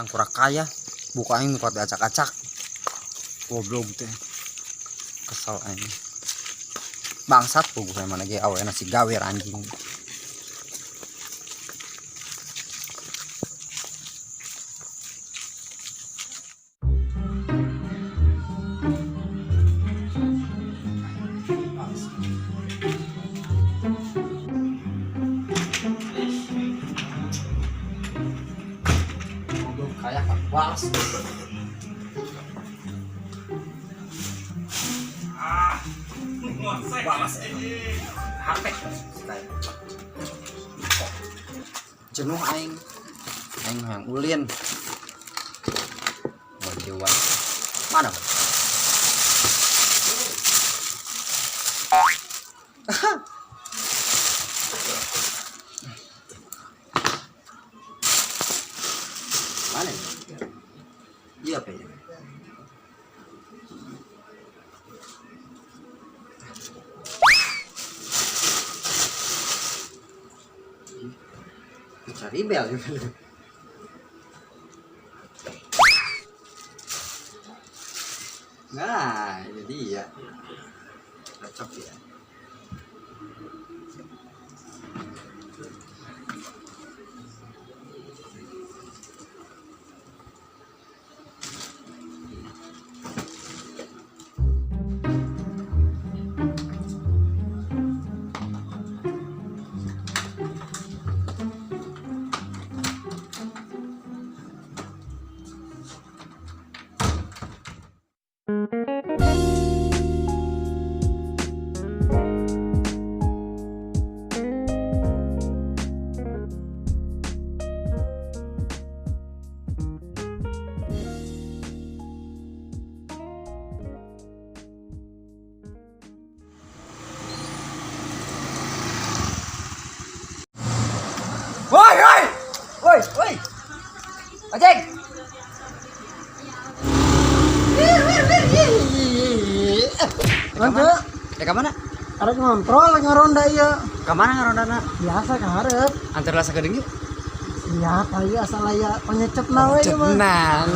datang kurang kaya buka aing kuat acak-acak goblok teh kesel aing bangsat puguh mana ge awe nasi gawer anjing kayak was was HP jenuh aing yang ulin mau jual mana mana iya apa ya cari bel juga nah ini dia cocok ya woi ojek Lanjut. ke mana Arek ngontrol ngaronda ieu. ke mana ngarondana Biasa ka hareup. antar rasa geudeung yuk Siap ieu asal aya penyecepna we ieu mah. cenang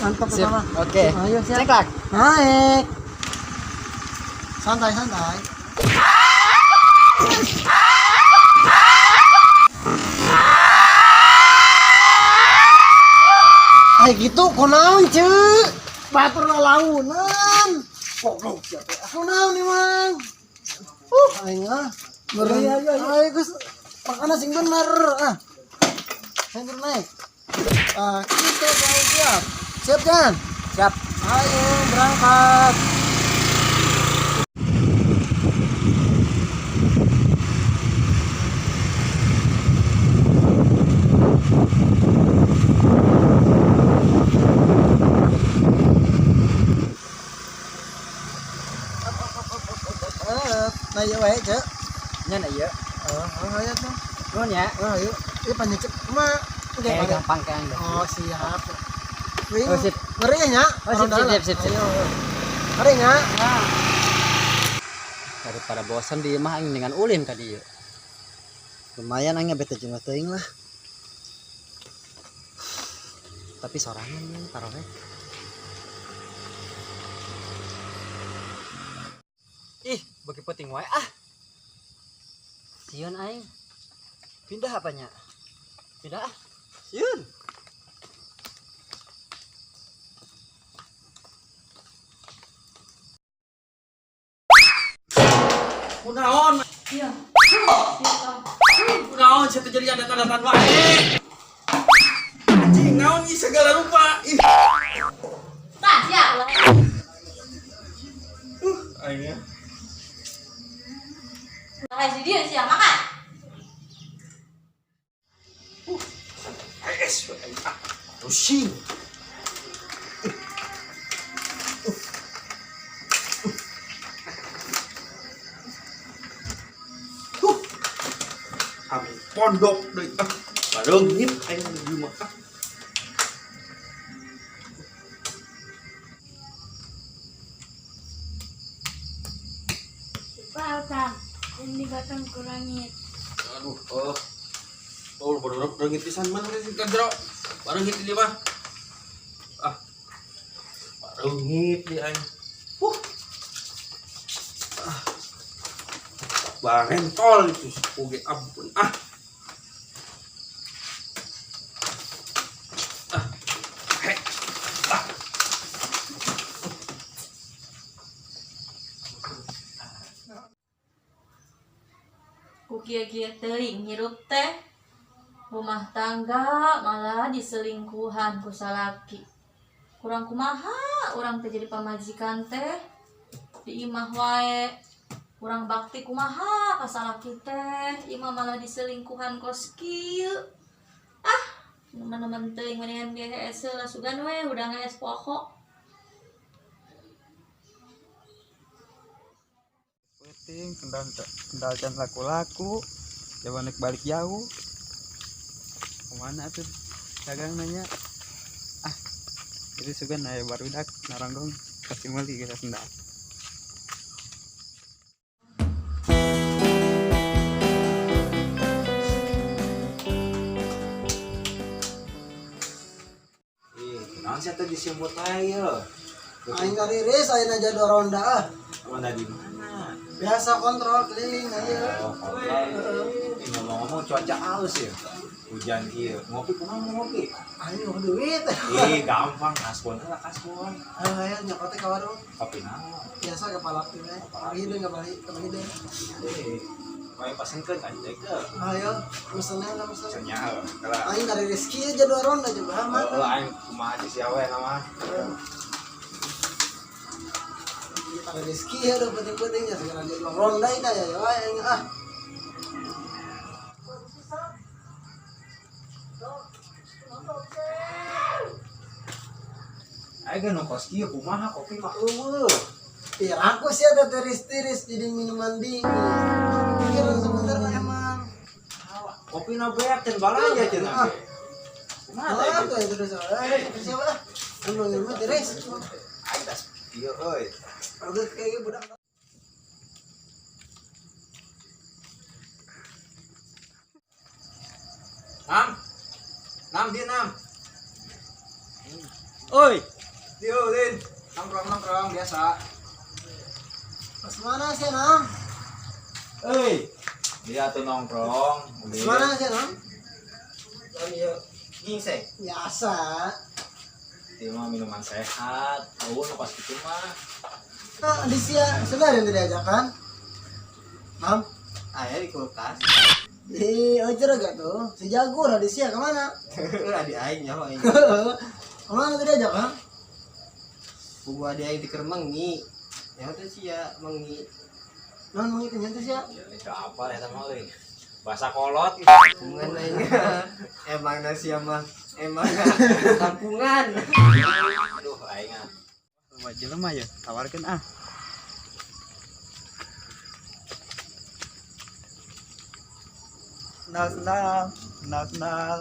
Mantap sip sama. oke Ayo siap. ceklak Naik. Santai. Ay gitu kunaon ceuk? Batur lalaunan. Goblok siapa? Kunaon nih, Mang? Aing ah. Ayo geus makana sing bener ah. Sing naik. Kita mau siap. Siap kan? siap Ayo berangkat. Nah ya wae cek. nya na ieu Ayo tuh. nuhun ya Ayo. Ieu panyecep mah gampang kayak anda Oh siap. Oh, sip. Ngeri nya. Oh, sip. Ayo. Ngeri nya. daripada bosan di mah aing dengan ulin tadi ya lumayan aing bete jeung teuing lah tapi sorangan ya tarohe ih bagi penting wae ah sieun aing pindah apanya pindah ah sieun Kunaon? Iya. Kunaon saya terjadi ada tanda-tanda wae. Anjing naon ieu segala rupa. Ih. Tah, siap lah. Aingnya. Nah, si dia siap makan. Es pusing. Amin pondok deui ah. Bareungit aing di rumah ah. Pak, ini batang kurangit. Aduh, bener-bener reungit pisan mana sih kadro. Bareng hit di mah. Ah. Bareng hit di aing. Bang entol itu oge ampun. Hei. Ku kieu-kieu teuing hirup teh. Rumah tangga malah diselingkuhan ku salaki. Kurang kumaha urang teh jadi pamajikan teh. Di imah wae kurang bakti kumaha ka salaki teh. Imah malah diselingkuhan kos kieu. Teman-teman teuing mendingan dia hese lah sugan we udah ngees pokok. Penting kendalkan laku-laku. Coba naik balik jauh. Kemana tuh dagang nanya jadi sugan aya barudak naranggong kasih meli kita sendal. Naon sih teh disebut ayo. Aing ngariris ayeuna jadi ronda Ronda di mana? biasa kontrol keliling aja. Ini ngomong-ngomong cuaca halus ya. Hujan ieu. Ngopi kumaha ngopi? Ayo duit. Gampang kaspon lah kaspon. Ayo nyokot teh ka warung. Kopi naon? Biasa kepala teh we. Hideung ka balik ka hideung. Bae pasenkeun ka deuk. Ayo mesennya lah mesen. Senyal. Kalau Aing dari rezeki aja 2 ronda juga aman. aing kumaha si awe nama. Ada rezeki ya udah penting-pentingnya segala jadi ronda ini ya aing Aing kan nongkos kieu kumaha kopi mah eueuh. aku sih ada tiris-tiris jadi minuman dingin. Pikiran sebenarnya emang. Kopi na beak can balanja cenah. Kumaha Apa teh? itu terus? Siapa? Emang ini tiris. Aing tas kieu euy. Udah kayak budak. Nam dia nam. Oi. Dio Din. Nongkrong biasa. Pas mana sih Nam? Hei. Dia tuh nongkrong. Pas mana sih Nam? Dia gingseng. Biasa. Dia mah minuman sehat. Tahu pas gitu mah. Nah, di sia sudah ada yang diajak kan? Nam? Aya di kulkas. Ocer gak tuh? Si jago lah di sia kemana? Adi aing nyawa aing. Kemana tadi aja kan? Gua dia aing diker mengi. Ya teh sia mengi. Non mau itu nyantai sia? Itu apa eta mah euy? Bahasa kolot. Kampungan lain emang nasi mah emang kampungan. Aduh aing ah. Rumah jelema ya tawarkeun Sendal.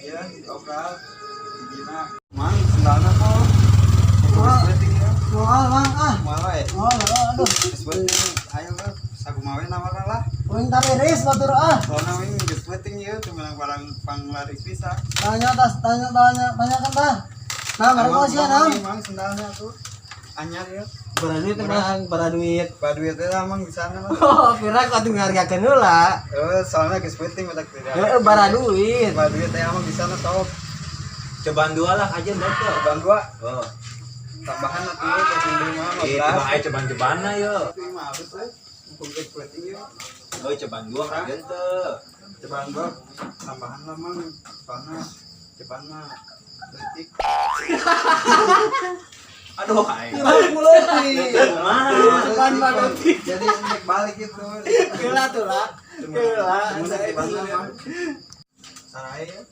Iya, diobral. Dina. Mang sendalna kok. Soal bang Malah aduh. disebutkeun ayo lah sakumawe nawarna lah. Poin tareris batur Soalna wing disebutkeun ieu teu menang barang panglaris bisa. Tanya kan tah. Nah, baru mau sia Nam. Mang sendalnya tuh anyar ya. Baraduit tenang, baraduit. Baduit teh amang di sana mah. Oh, kira kau tuh ngargakeun heula. Soalnya geus penting matak tidak. Heeh, baraduit. Baduit teh amang di sana sok. Cobaan 2 lah aja baca. Bang gua Oh. tambahan atuh ke sindri mah Itu mah aya cobaan-cobaanna ye. Tapi mah abis we. Mumpung geus penting ya. Euy cobaan 2 kagen teu. Cobaan gua tambahan lah mang. Soalnya cobaan mah detik. Aduh aing. Depan baraduit. Jadi nek balik itu. Heula tuh lah. Heula. Sarai ya.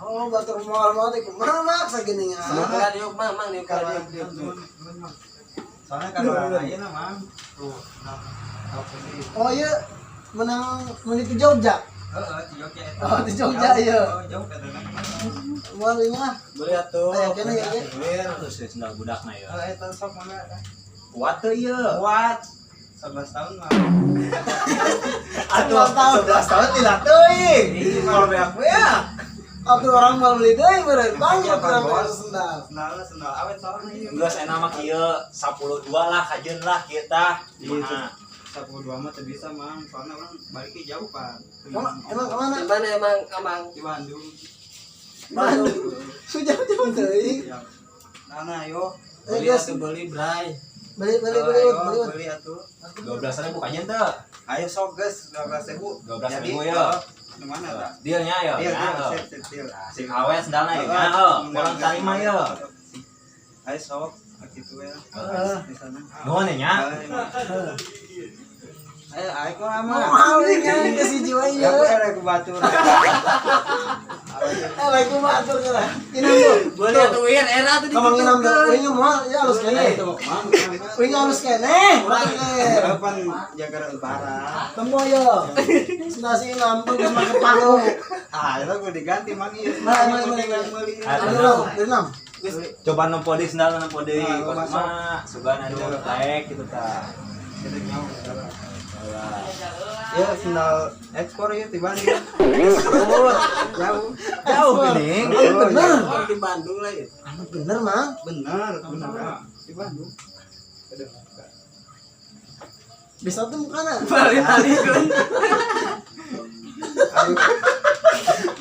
Oh, batur moal teh kumaha maksa geuning Semoga diuk mang diuk Kalau diuk. soalnya kalau ayeuna mang tuh nah Oh iya menang menuju Jogja. heeh di Jogja eta. Oh, di Jogja, iya. Jauh kadang. Moal ieu mah. Beli atuh. Aya kene ya. Lir terus sendal budakna ya. Eta sok mana? Kuat teu ieu. Kuat. 11 tahun mah. Atuh 11 tahun tidak teuing. Kalau beak ya. atuh orang mau beli deui beureun bang Iya, Bang, atuh Bos. sendal. Sendal awet soalnya ieu. Geus enak mah kieu 10-2 lah kajeun lah kieu tah. Iya, Kumaha? 12 mah teu bisa mang, soalnya orang baliknya jauh Pak. Emang kemana? Di mana emang Amang? Di Bandung. Bandung. Sujauh-jauh teuing. Ya. Nah, yo. Beli atuh, beli bray. Beli Beli atuh. 12.000 kajeun teu? Ayo sok geus 12.000. 12.000 ya. Di mana tak? Dealnya ya. Iya, Ya, deal. Sing awet sendalna ya. Heeh, kurang tarima ya. Ayo sok, gitu ya. Di sana. Nuhun nya. Ayo kok Mau lama. maling kan ke si jiwa Ya ieu. aku batur. Lagi batur lah. Inam tuh. Boleh atuh Wir, era tuh Ngomong inam tuh. Uing mau ya halus kene. Uing halus kene. Kapan jaga lebaran? Temu ya. Nasi inam tuh geus make paku. Ah, itu gue diganti mang ieu. Nah, Inam. Coba nempo deui sendalna nempo deui. Ah, Pas masuk. mah sugana nu taek gitu tah. Kita nyawa. Ya, sendal ekspor ya di Bandung. Jauh. Jauh geuning. Bener. Di Bandung lah ya. Bener, Mang. Benar. Di Bandung. Aduh. Bisa tuh mukana.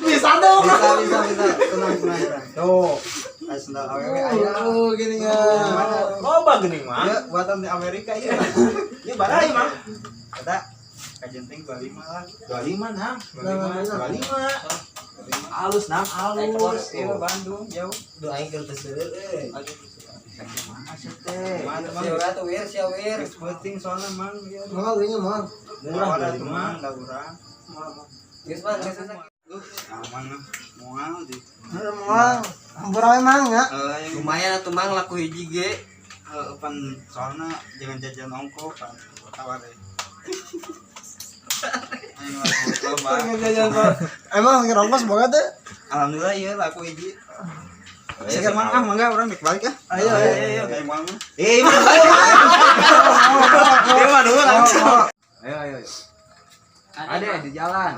Bisa tuh. Bisa. Tenang. Tuh. Ayo sendal awewe aya. Gini ya. Loba geuning mah. Ya, buatan di Amerika ya. Ini barai mah. Ada kajenting 25 lah. 25 nah. 25. Halus nah, halus. Iya, Bandung jauh. Doain ke terseueur euy. Asyik teh. Mantap Sia mah. tuh wir, sia wir. Penting soalnya mang ya. Mau uringnya mau. Murah ada tuh mang, da urang. Geus mah geus Aman mah. Moal di. Mau. Hampura emang ya. Yang lumayan atuh mang laku hiji ge. pan soalnya jangan jajan ongko pan tawar deh. Ayo coba. Emang lagi rongkos boga teh. Alhamdulillah iya laku hiji. Sekarang mangga mangga orang balik balik ya. Ayo. Kayak mau. Mah dulu langsung. Ayo. Ada di jalan.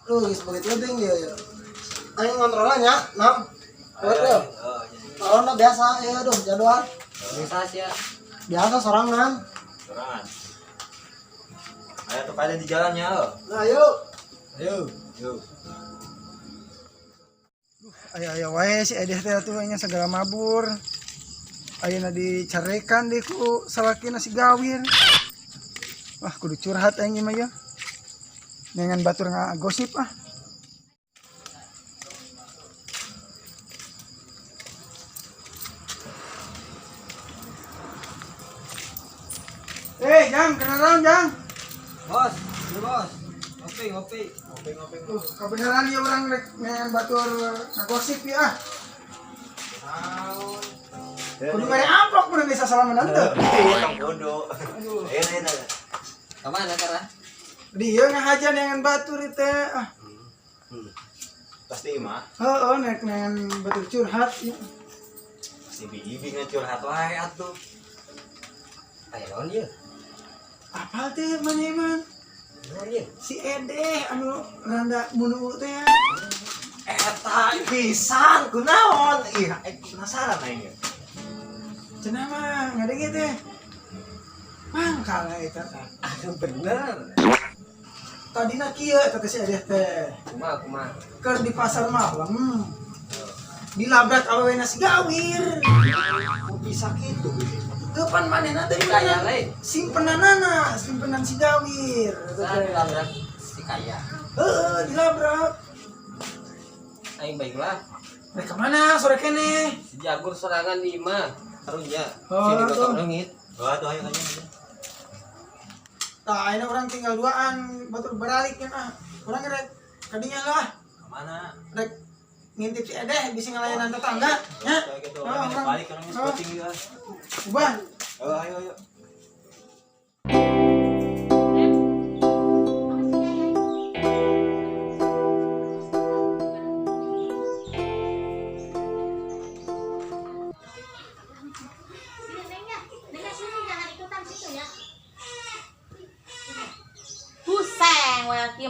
Lu sebagai tebing ya. Ayo ngontrolannya, nam. Waduh. Corona biasa ya aduh jadwal. Bisa sia. Biasa sorangan. Sorangan. Ayo tuh pada di jalannya lo. Nah, yuk. Yuk. Ayo wae si Edeh teh atuh nya segala mabur. Ayeuna dicarekan deh ku salakina si Gawir. Wah, kudu curhat aing mah ya. Dengan batur ngagosip ah. Jang, kenalan Jang. Bos, bos. Ngopi. Kebenaran ya orang rek dengan batur ngagosip ya. Kudu mere amplop kudu bisa salaman teu. Orang bodoh. Ayo. Kemana cara? Dia ngahajan dengan batur teh. Ah, Pasti mah. heeh nek dengan batur curhat. Ya. Si bibi ngecurhat wae atuh. Aya naon ieu? Apa teh mana Naon ieu? si Edeh anu randa munu teh. Eta pisan kunaon? Ih, penasaran aing. Cenah mah ngadenge teh. Mangkal eta teh. Aduh bener. Tadina kieu eta teh si Edeh teh. Kumaha? Keur di pasar malam. Dilabrak awewena si Gawir. Bisa gitu. Depan manehna teh Kaya le. simpenanana, simpenan si Gawir. Nah, dilabrak si kaya. Heeh, dilabrak. Aing baiklah. Mereka mana sore kene? Si Jagur sorangan di imah. Harunya. Oh, Sini tuh. gotong leungit. Wah, tuh ayo aja. Tah, ini orang tinggal duaan, batur beralik kan ah. Orang rek kadinya lah, Kemana? rek ngintip si Edeh bisa ngelayanan tetangga, nya. Kayak gitu. Oh, Orangnya orang. balik orangnya scouting juga. Ubah. Ayo.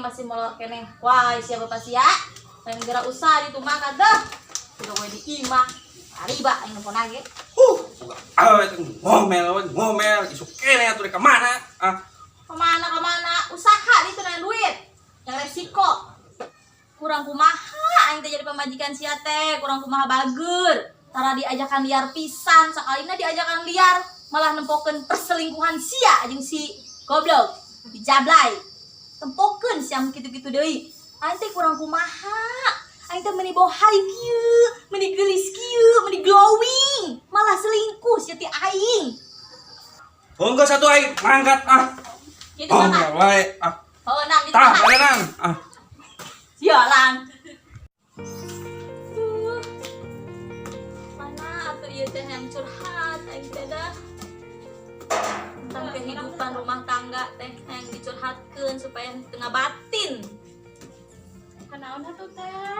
masih molor kene. Wah, siapa pasti ya? Pengen gerak usaha di rumah kada. Udah gue di imah. Ariba aing nelpon lagi. Bukan awet ngomel isuk kene atuh ka mana? Kemana? Usaha itu dengan duit. Yang resiko. Kurang kumaha aing teh jadi pemajikan sia teh, kurang kumaha bager. Tara diajakan liar pisan, sakalina diajakan liar malah nempokeun perselingkuhan sia jeung si goblok. Dijablay. Tempokeun sia kitu-kitu deui. Aing teh kurang kumaha. Aing teh meuni bohai kieu, meuni geulis kieu, meuni glowing. Malah selingkuh sia ti aing. Honggo satu aing mangkat Kitu Oh, mah. wae Oh, nang di tah tengah. barenang Sialan. Mana atuh ieu teh yang curhat aing teh dah. Tentang kehidupan rumah tangga teh yang dicurhatkeun supaya tengah batin. Kanaon atuh teh?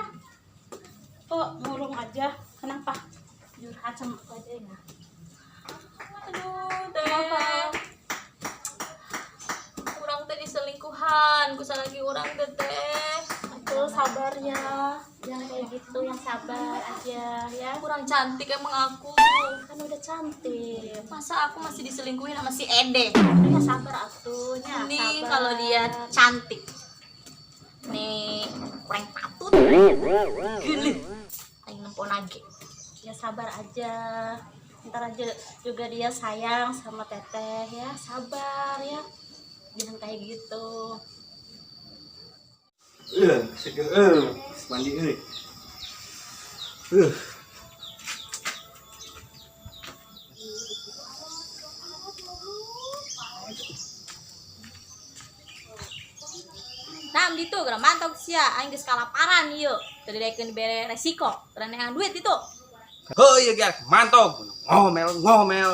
Kok ngurung aja? Kenapa? Curhat sama aku aja ya. Aduh, teh. Urang teh diselingkuhan, ku salagi urang teh teh. Atuh sabar ya. Jangan kayak gitu, yang sabar aja ya. Kurang cantik emang aku. Kan udah cantik. Masa aku masih diselingkuhin sama si Ede? Ya sabar atuh nya. Nih sabar. kalau dia cantik. Nih, kurang patut. Gilih. Aing nempon lagi. Ya sabar aja. Ntar aja juga dia sayang sama teteh ya. Sabar ya. Jangan kayak gitu. Seger mandi euy. Nah, di tuh geus mantap sia, aing geus kalaparan ieu. Teu didaekeun bere resiko, terenehan duit itu. heuh ieu ge mantog ngomel